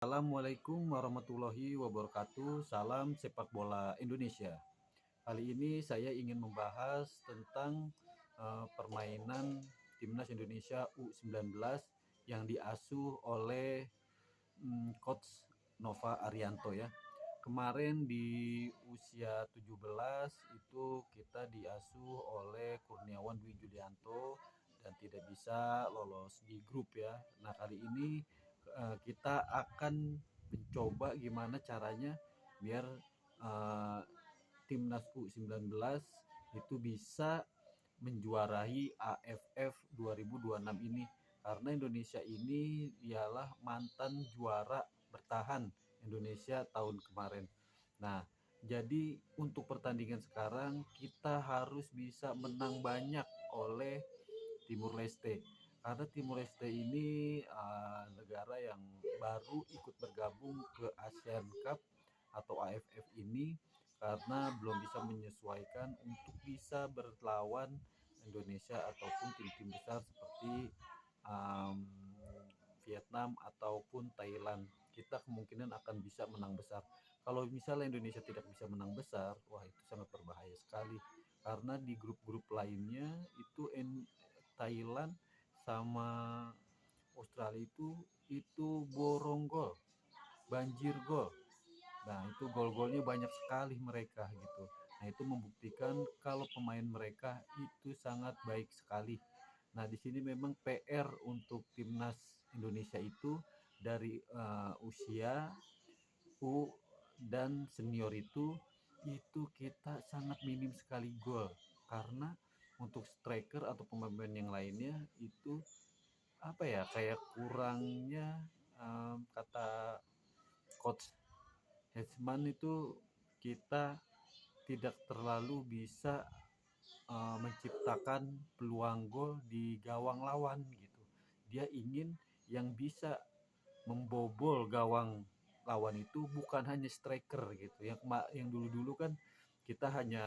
Assalamualaikum warahmatullahi wabarakatuh. Salam sepak bola Indonesia. Kali ini saya ingin membahas tentang permainan Timnas Indonesia U19 yang diasuh oleh Coach Nova Arianto ya. Kemarin di usia 17 itu kita diasuh oleh Kurniawan Dwi Julianto dan tidak bisa lolos di grup ya. Nah, kali ini kita akan mencoba gimana caranya biar uh, timnas U19 itu bisa menjuarai AFF 2026 ini, karena Indonesia ini ialah mantan juara bertahan Indonesia tahun kemarin. Nah, jadi untuk pertandingan sekarang kita harus bisa menang banyak oleh Timur Leste, karena Timur Leste ini negara yang baru ikut bergabung ke Asian Cup atau AFF ini, karena belum bisa menyesuaikan untuk bisa berlawan Indonesia ataupun tim-tim besar seperti um, Vietnam ataupun Thailand. Kita kemungkinan akan bisa menang besar. Kalau misalnya Indonesia tidak bisa menang besar, wah itu sangat berbahaya sekali. Karena di grup-grup lainnya itu Thailand sama Australia itu borong gol, banjir gol. Nah, itu gol-golnya banyak sekali mereka gitu. Nah, itu membuktikan kalau pemain mereka itu sangat baik sekali. Nah, di sini memang PR untuk timnas Indonesia itu dari usia U dan senior itu kita sangat minim sekali gol, karena untuk striker atau pemain yang lainnya itu apa ya, kayak kurangnya kata coach Hetzman itu kita tidak terlalu bisa menciptakan peluang gol di gawang lawan gitu. Dia ingin yang bisa membobol gawang lawan itu bukan hanya striker gitu. Yang dulu-dulu kan kita hanya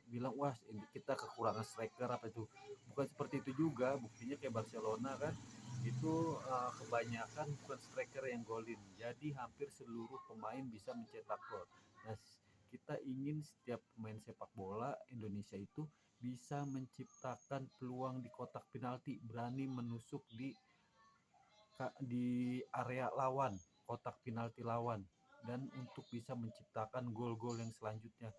bilang wah ini kita kekurangan striker apa itu. Bukan seperti itu juga. Buktinya kayak Barcelona kan itu kebanyakan bukan striker yang golin. Jadi hampir seluruh pemain bisa mencetak gol. Nah, kita ingin setiap pemain sepak bola Indonesia itu bisa menciptakan peluang di kotak penalti, berani menusuk di area lawan, kotak penalti lawan, dan untuk bisa menciptakan gol-gol yang selanjutnya.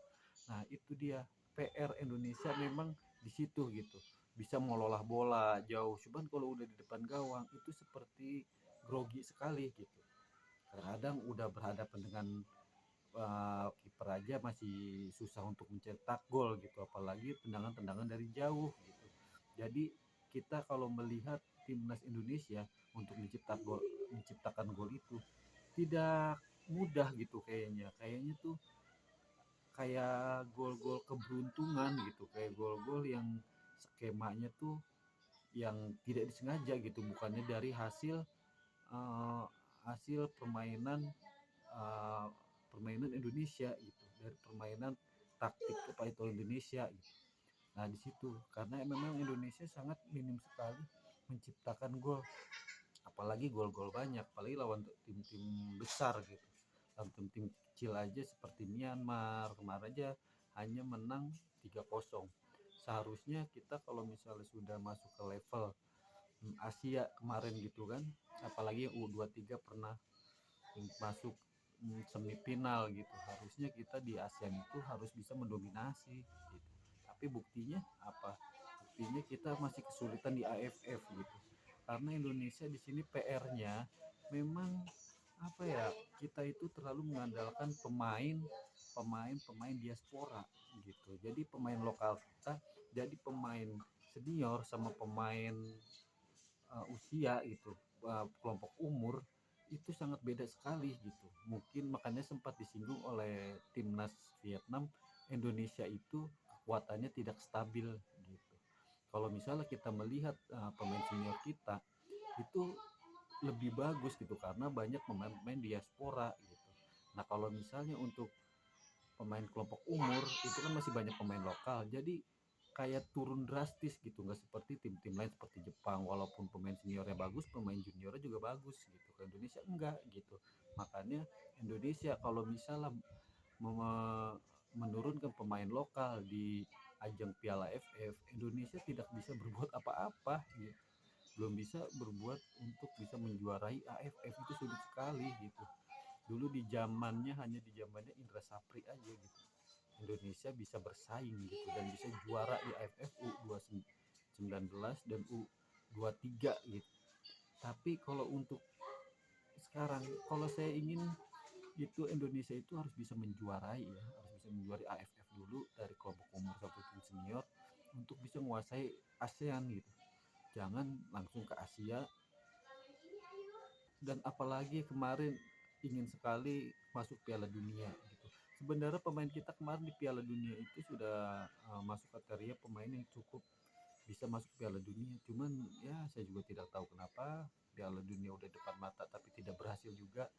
Nah, itu dia PR Indonesia memang di situ gitu. Bisa mengelola bola jauh, cuman kalau udah di depan gawang itu seperti grogi sekali gitu. Kadang udah berhadapan dengan kiper aja masih susah untuk mencetak gol gitu, apalagi tendangan-tendangan dari jauh gitu. Jadi kita kalau melihat timnas Indonesia untuk menciptakan gol itu tidak mudah gitu, kayaknya tuh kayak gol-gol keberuntungan gitu, kayak gol-gol yang skemanya tuh yang tidak disengaja gitu, bukannya dari uh, hasil uh, permainan Indonesia gitu, dari permainan taktik apa itu Indonesia gitu. Nah, di situ karena memang Indonesia sangat minim sekali menciptakan gol, apalagi gol-gol banyak, apalagi lawan tim-tim besar gitu. Lawan tim-tim kecil aja seperti Myanmar kemarin aja hanya menang 3-0. Seharusnya kita kalau misalnya sudah masuk ke level Asia kemarin gitu kan, apalagi U23 pernah masuk semifinal gitu, harusnya kita di ASEAN itu harus bisa mendominasi gitu. Tapi buktinya apa? Buktinya kita masih kesulitan di AFF gitu, karena Indonesia di sini PR-nya memang apa ya, kita itu terlalu mengandalkan pemain diaspora gitu. Jadi pemain lokal kita, jadi pemain senior sama pemain usia gitu, kelompok umur itu sangat beda sekali gitu. Mungkin makanya sempat disinggung oleh timnas Vietnam, Indonesia itu kekuatannya tidak stabil gitu. Kalau misalnya kita melihat pemain senior kita itu lebih bagus gitu, karena banyak pemain-pemain diaspora gitu. Nah, kalau misalnya untuk pemain kelompok umur itu kan masih banyak pemain lokal. Jadi kayak turun drastis gitu, nggak seperti tim-tim lain seperti Jepang, walaupun pemain seniornya bagus, pemain juniornya juga bagus gitu. Ke Indonesia enggak gitu. Makanya Indonesia kalau misalnya menurunkan pemain lokal di ajang Piala AFF, Indonesia tidak bisa berbuat apa-apa gitu. Belum bisa berbuat untuk bisa menjuarai AFF, itu sulit sekali gitu. Dulu hanya di zamannya Indra Sapri aja gitu. Indonesia bisa bersaing gitu dan bisa juara di AFF U19 dan U23 gitu. Tapi kalau untuk sekarang, kalau saya ingin itu Indonesia itu harus bisa menjuarai ya, harus bisa menjuarai AFF dulu dari kelompok umur sampai tim senior untuk bisa menguasai ASEAN gitu. Jangan langsung ke Asia, dan apalagi kemarin ingin sekali masuk Piala Dunia gitu. Sebenarnya pemain kita kemarin di Piala Dunia itu sudah masuk kriteria pemain yang cukup bisa masuk Piala Dunia. Cuman ya saya juga tidak tahu kenapa Piala Dunia udah depan mata tapi tidak berhasil juga.